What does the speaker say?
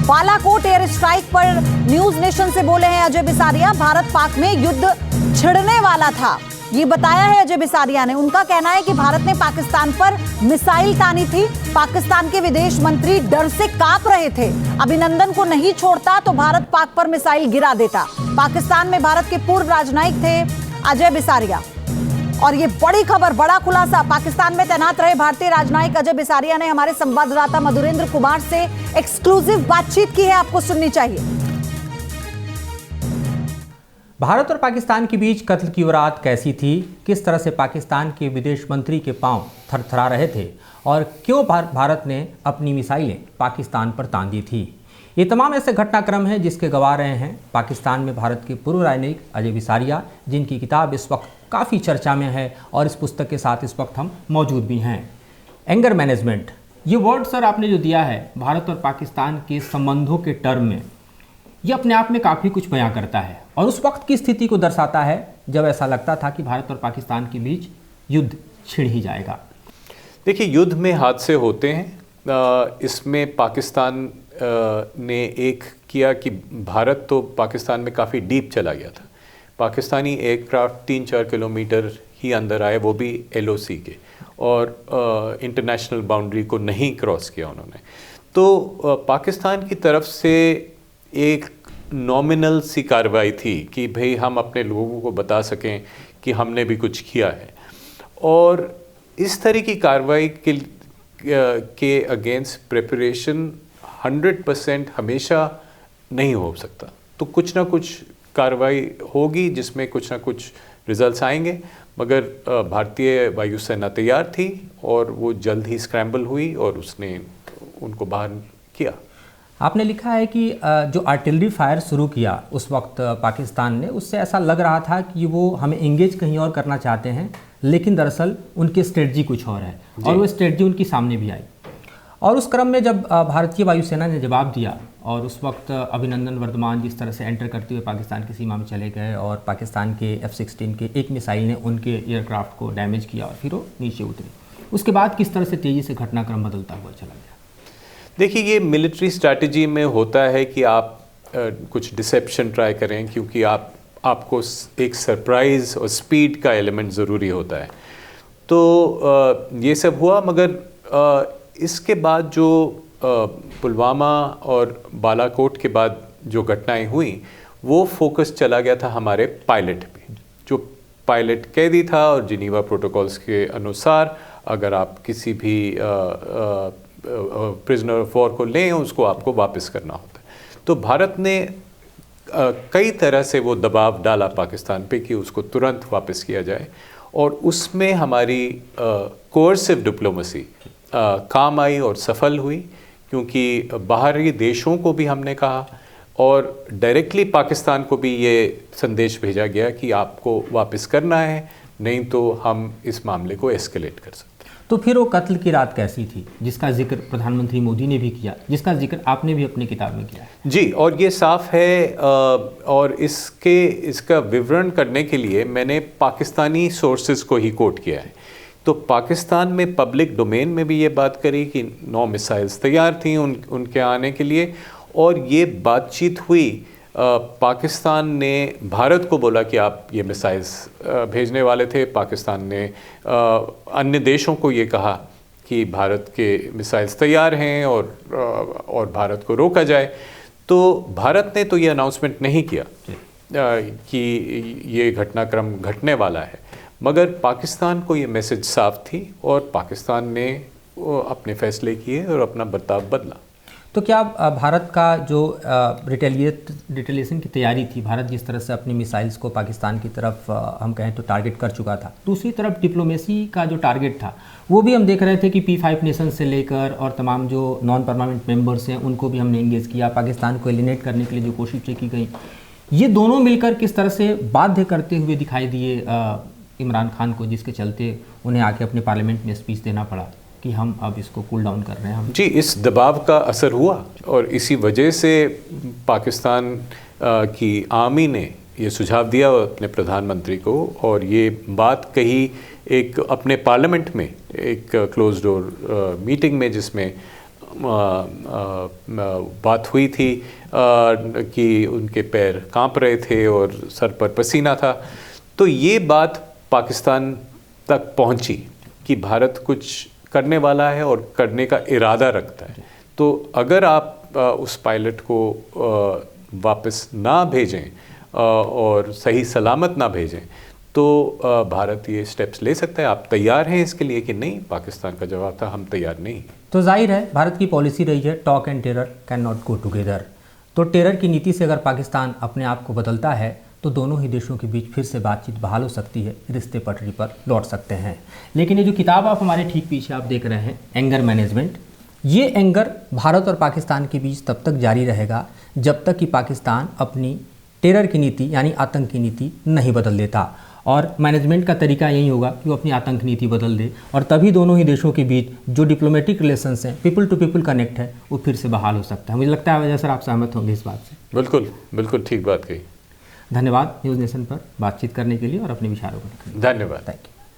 Balakot air strike पर news nation से बोले हैं अजय बिसारिया, भारत पाक में युद्ध छिड़ने वाला था, ये बताया है अजय बिसारिया ने। उनका कहना है कि भारत ने पाकिस्तान पर मिसाइल तानी थी, पाकिस्तान के विदेश मंत्री डर से कांप रहे थे, अभिनंदन को नहीं छोड़ता तो भारत पाक पर मिसाइल गिरा देता। पाकिस्तान में भारत के पूर्व राजनयिक थे अजय बिसारिया। और ये बड़ी खबर, बड़ा खुलासा, पाकिस्तान में तैनात रहे भारतीय राजनयिक अजय बिसारिया ने हमारे संवाददाता मधुरेंद्र कुमार से एक्सक्लूसिव बातचीत की है, आपको सुननी चाहिए। भारत और पाकिस्तान के बीच कत्ल की वारदात कैसी थी, किस तरह से पाकिस्तान के विदेश मंत्री के पांव थरथरा रहे थे और क्यों भारत ने अपनी मिसाइलें पाकिस्तान पर तान दी थी, ये तमाम ऐसे घटनाक्रम हैं जिसके गवाह रहे हैं पाकिस्तान में भारत के पूर्व राजनयिक अजय बिसारिया, जिनकी किताब इस वक्त काफ़ी चर्चा में है और इस पुस्तक के साथ इस वक्त हम मौजूद भी हैं। एंगर मैनेजमेंट, ये वर्ड सर आपने जो दिया है भारत और पाकिस्तान के संबंधों के टर्म में, ये अपने आप में काफ़ी कुछ बयां करता है और उस वक्त की स्थिति को दर्शाता है जब ऐसा लगता था कि भारत और पाकिस्तान के बीच युद्ध छिड़ ही जाएगा। देखिए, युद्ध में हादसे होते हैं। इसमें पाकिस्तान ने एक किया कि भारत तो पाकिस्तान में काफ़ी डीप चला गया था। पाकिस्तानी एयरक्राफ्ट 3-4 किलोमीटर ही अंदर आए, वो भी LOC के, और इंटरनेशनल बाउंड्री को नहीं क्रॉस किया उन्होंने। तो पाकिस्तान की तरफ से एक नॉमिनल सी कार्रवाई थी कि भाई हम अपने लोगों को बता सकें कि हमने भी कुछ किया है, और इस तरह की कार्रवाई के अगेंस्ट प्रिपरेशन 100% हमेशा नहीं हो सकता। तो कुछ ना कुछ कार्रवाई होगी जिसमें कुछ ना कुछ रिजल्ट्स आएंगे, मगर भारतीय वायुसेना तैयार थी और वो जल्द ही स्क्रैम्बल हुई और उसने उनको बाहर किया। आपने लिखा है कि जो आर्टिलरी फायर शुरू किया उस वक्त पाकिस्तान ने, उससे ऐसा लग रहा था कि वो हमें इंगेज कहीं और करना चाहते हैं, लेकिन दरअसल उनकी स्ट्रेटजी कुछ और है और वो स्ट्रेटजी उनकी सामने भी आई। और उस क्रम में जब भारतीय वायुसेना ने जवाब दिया और उस वक्त अभिनंदन वर्धमान जिस तरह से एंटर करते हुए पाकिस्तान की सीमा में चले गए और पाकिस्तान के F-16 के एक मिसाइल ने उनके एयरक्राफ्ट को डैमेज किया और फिर वो नीचे उतरी, उसके बाद किस तरह से तेज़ी से घटनाक्रम बदलता हुआ चला गया। देखिए, ये मिलिट्री स्ट्रैटेजी में होता है कि आप कुछ डिसेप्शन ट्राई करें, क्योंकि आपको एक सरप्राइज़ और स्पीड का एलिमेंट ज़रूरी होता है। तो ये सब हुआ, मगर इसके बाद जो पुलवामा और बालाकोट के बाद जो घटनाएं हुई, वो फोकस चला गया था हमारे पायलट पे। जो पायलट कैदी था और जिनीवा प्रोटोकॉल्स के अनुसार अगर आप किसी भी प्रिजनर ऑफ वॉर को लें, उसको आपको वापस करना होता है। तो भारत ने कई तरह से वो दबाव डाला पाकिस्तान पे कि उसको तुरंत वापस किया जाए, और उसमें हमारी कोर्सिव डिप्लोमेसी काम आई और सफल हुई, क्योंकि बाहरी देशों को भी हमने कहा और डायरेक्टली पाकिस्तान को भी ये संदेश भेजा गया कि आपको वापस करना है, नहीं तो हम इस मामले को एस्केलेट कर सकते हैं। तो फिर वो कत्ल की रात कैसी थी, जिसका जिक्र प्रधानमंत्री मोदी ने भी किया, जिसका जिक्र आपने भी अपनी किताब में किया जी, और ये साफ है, और इसका विवरण करने के लिए मैंने पाकिस्तानी सोर्सेज को ही कोट किया है। तो पाकिस्तान में पब्लिक डोमेन में भी ये बात करी कि 9 मिसाइल्स तैयार थी उनके आने के लिए, और ये बातचीत हुई। पाकिस्तान ने भारत को बोला कि आप ये मिसाइल्स भेजने वाले थे, पाकिस्तान ने अन्य देशों को ये कहा कि भारत के मिसाइल्स तैयार हैं और भारत को रोका जाए। तो भारत ने तो ये अनाउंसमेंट नहीं किया कि ये घटनाक्रम घटने वाला है, मगर पाकिस्तान को ये मैसेज साफ थी और पाकिस्तान ने अपने फैसले किए और अपना बर्ताव बदला। तो क्या भारत का जो रिटेलिएशन की तैयारी थी, भारत जिस तरह से अपनी मिसाइल्स को पाकिस्तान की तरफ हम कहें तो टारगेट कर चुका था, दूसरी तरफ डिप्लोमेसी का जो टारगेट था वो भी हम देख रहे थे कि P5 नेशन से लेकर और तमाम जो नॉन परमानेंट मेंबर्स हैं उनको भी हमने इंगेज किया, पाकिस्तान को एलिनेट करने के लिए जो कोशिशें की गई, ये दोनों मिलकर किस तरह से बाध्य करते हुए दिखाई दिए इमरान खान को, जिसके चलते उन्हें आके अपने पार्लियामेंट में स्पीच देना पड़ा कि हम अब इसको कूल डाउन कर रहे हैं हम। जी, इस दबाव का असर हुआ और इसी वजह से पाकिस्तान की आर्मी ने ये सुझाव दिया अपने प्रधानमंत्री को, और ये बात कही एक अपने पार्लियामेंट में एक क्लोज डोर मीटिंग में, जिसमें बात हुई थी कि उनके पैर कांप रहे थे और सर पर पसीना था, तो ये बात पाकिस्तान तक पहुंची कि भारत कुछ करने वाला है और करने का इरादा रखता है। तो अगर आप उस पायलट को वापस ना भेजें और सही सलामत ना भेजें तो भारत ये स्टेप्स ले सकता है। आप तैयार हैं इसके लिए कि नहीं? पाकिस्तान का जवाब था हम तैयार नहीं। तो जाहिर है भारत की पॉलिसी रही है talk and terror can not go together. तो टेरर की नीति से अगर पाकिस्तान अपने आप को बदलता है तो दोनों ही देशों के बीच फिर से बातचीत बहाल हो सकती है, रिश्ते पटरी पर लौट सकते हैं। लेकिन ये जो किताब आप हमारे ठीक पीछे आप देख रहे हैं, एंगर मैनेजमेंट, ये एंगर भारत और पाकिस्तान के बीच तब तक जारी रहेगा जब तक कि पाकिस्तान अपनी टेरर की नीति यानी आतंक की नीति नहीं बदल देता। और मैनेजमेंट का तरीका यही होगा कि वो अपनी आतंक नीति बदल दे और तभी दोनों ही देशों के बीच जो डिप्लोमेटिक रिलेशंस हैं, पीपल टू पीपल कनेक्ट है, वो फिर से बहाल हो सकता है। मुझे लगता है वजह सर आप सहमत होंगे इस बात से। बिल्कुल बिल्कुल ठीक बात कही। धन्यवाद न्यूज़ नेशन पर बातचीत करने के लिए और अपने विचारों को रखने के लिए। धन्यवाद। Thank you.